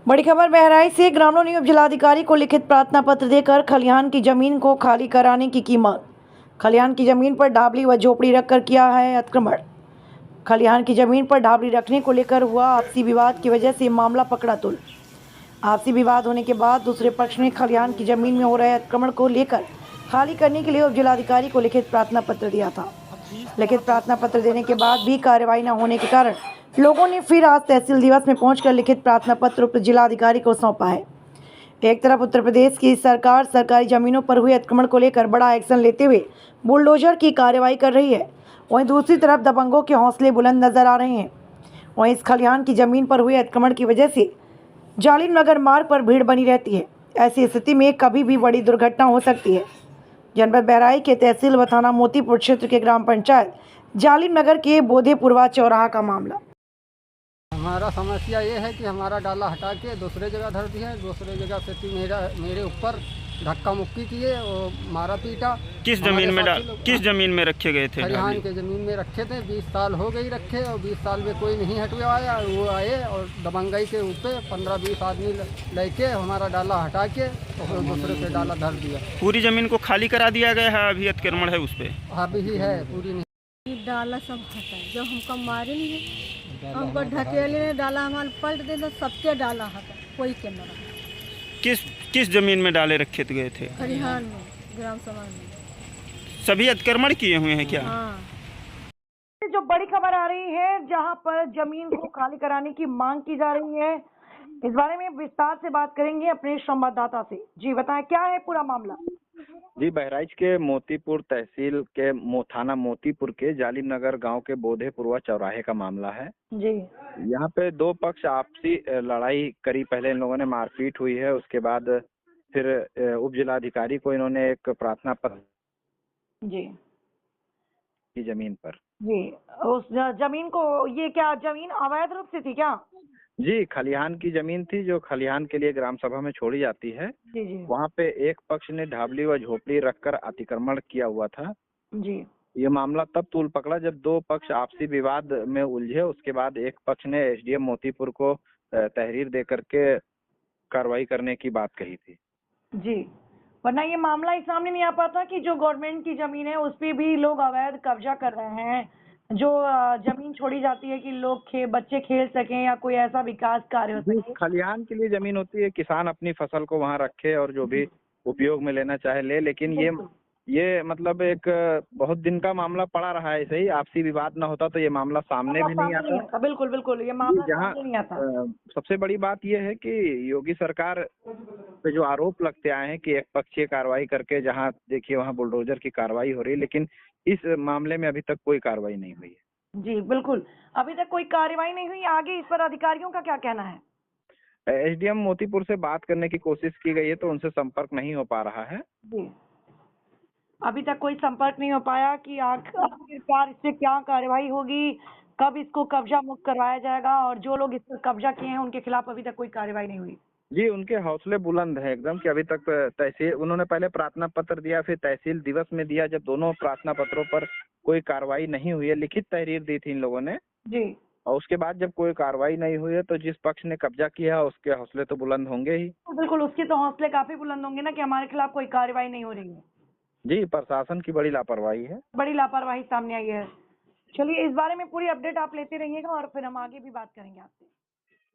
बड़ी खबर बहराइच से ग्रामीणों ने उपजिलाधिकारी को लिखित प्रार्थना पत्र देकर खलिहान की जमीन को खाली कराने की मांग। खलिहान की जमीन पर ढाबली व झोपड़ी रखकर किया है अतिक्रमण। खलिहान की जमीन पर ढाबली रखने को लेकर हुआ आपसी विवाद की वजह से मामला पकड़ा तुल। आपसी विवाद होने के बाद दूसरे पक्ष ने खलिहान की जमीन में हो रहे अतिक्रमण को लेकर खाली करने के लिए उपजिलाधिकारी को लिखित प्रार्थना पत्र दिया था। लिखित प्रार्थना पत्र देने के बाद भी कार्रवाई न होने के कारण लोगों ने फिर आज तहसील दिवस में पहुंचकर लिखित प्रार्थना पत्र उप जिलाधिकारी को सौंपा है। एक तरफ उत्तर प्रदेश की सरकार सरकारी जमीनों पर हुए अतिक्रमण को लेकर बड़ा एक्शन लेते हुए बुलडोजर की कार्रवाई कर रही है, वहीं दूसरी तरफ दबंगों के हौसले बुलंद नजर आ रहे हैं। वहीं इस खलिहान की जमीन पर हुए अतिक्रमण की वजह से जालिम नगर मार्ग पर भीड़ बनी रहती है। ऐसी स्थिति में कभी भी बड़ी दुर्घटना हो सकती है। जनपद बहराइच के तहसील व थाना मोतीपुर क्षेत्र के ग्राम पंचायत जालिम नगर के बोधेपुरवा चौराहा का मामला। हमारा समस्या ये है कि हमारा डाला हटा के दूसरे जगह धर दिया है। दूसरे जगह से मेरे ऊपर धक्का मुक्की किए और मारा पीटा। किस जमीन में रखे गए थे? खलिहान के ज़मीन में रखे थे। 20 साल हो गई रखे और 20 साल में कोई नहीं हटवाया। वो आए और दबंगई के ऊपर 15-20 आदमी लेके हमारा डाला हटा के और दूसरे पे डाला धर दिया। पूरी जमीन को खाली करा दिया गया है, अभी अतिक्रमण है उस पे? अभी ही है, पूरी नहीं। डाला सब हटा जो हमको मारे नहीं है, हमको ढकेले ने डाला हमारे पलट दे तो सबके डाला हटा, कोई के न रहा। किस जमीन में डाले रखे गए थे? खलिहान में, ग्राम सभा में। सभी अतिक्रमण किए हुए हैं क्या? हाँ। जो बड़ी खबर आ रही है जहां पर जमीन को खाली कराने की मांग की जा रही है, इस बारे में विस्तार से बात करेंगे अपने संवाददाता से। जी बताएं, क्या है पूरा मामला? जी, बहराइच के मोतीपुर तहसील के थाना मोतीपुर के जालिम नगर गांव के बोधेपुरवा चौराहे का मामला है। जी, यहाँ पे दो पक्ष आपसी लड़ाई करी। पहले इन लोगों ने मारपीट हुई है, उसके बाद फिर उप जिलाधिकारी को इन्होंने एक प्रार्थना पत्र जी, की जमीन पर। जी। उस जमीन को, ये क्या जमीन अवैध रूप से थी क्या? जी, खलिहान की जमीन थी जो खलिहान के लिए ग्राम सभा में छोड़ी जाती है। जी, जी, वहाँ पे एक पक्ष ने ढाबली व झोपड़ी रखकर अतिक्रमण किया हुआ था। जी, ये मामला तब तूल पकड़ा जब दो पक्ष आपसी विवाद में उलझे। उसके बाद एक पक्ष ने एसडीएम मोतीपुर को तहरीर दे करके कार्रवाई करने की बात कही थी। जी। वरना ये मामला ही सामने नहीं आ पाता कि जो गवर्नमेंट की जमीन है उस पे भी लोग अवैध कब्जा कर रहे हैं। जो जमीन छोड़ी जाती है कि लोग बच्चे खेल सकें या कोई ऐसा विकास कार्य हो जी, सके। खलिहान के लिए जमीन होती है, किसान अपनी फसल को वहाँ रखे और जो भी उपयोग में लेना चाहे ले। लेकिन ये मतलब एक बहुत दिन का मामला पड़ा रहा है। ऐसे ही आपसी विवाद न होता तो ये मामला सामने भी नहीं आता। बिल्कुल बिल्कुल, ये मामला जहाँ सामने नहीं आता। सबसे बड़ी बात यह है कि योगी सरकार पे जो आरोप लगते आए हैं कि एक पक्षीय कार्रवाई करके, जहाँ देखिए वहाँ बुलडोजर की कार्रवाई हो रही है, लेकिन इस मामले में अभी तक कोई कार्रवाई नहीं हुई है। जी बिल्कुल, अभी तक कोई कार्रवाई नहीं हुई। आगे इस पर अधिकारियों का क्या कहना है? एसडीएम मोतीपुर से बात करने की कोशिश की गई है तो उनसे संपर्क नहीं हो पा रहा है। जी, अभी तक कोई संपर्क नहीं हो पाया कि आखिरकार इस पे क्या कार्रवाई होगी, कब इसको कब्जा मुक्त करवाया जाएगा, और जो लोग इस पर कब्जा किए हैं उनके खिलाफ अभी तक कोई कार्रवाई नहीं हुई। जी, उनके हौसले बुलंद है एकदम कि अभी तक तहसील, उन्होंने पहले प्रार्थना पत्र दिया, फिर तहसील दिवस में दिया। जब दोनों प्रार्थना पत्रों पर कोई कार्रवाई नहीं हुई है, लिखित तहरीर दी थी इन लोगों ने, जी, और उसके बाद जब कोई कार्रवाई नहीं हुई है तो जिस पक्ष ने कब्जा किया है उसके हौसले तो बुलंद होंगे ही। तो बिल्कुल उसके तो हौसले काफी बुलंद होंगे ना कि हमारे खिलाफ कोई कार्रवाई नहीं हो रही है। जी, प्रशासन की बड़ी लापरवाही है। बड़ी लापरवाही सामने आई है। चलिए, इस बारे में पूरी अपडेट आप लेते रहिएगा और फिर हम आगे भी बात करेंगे आपसे।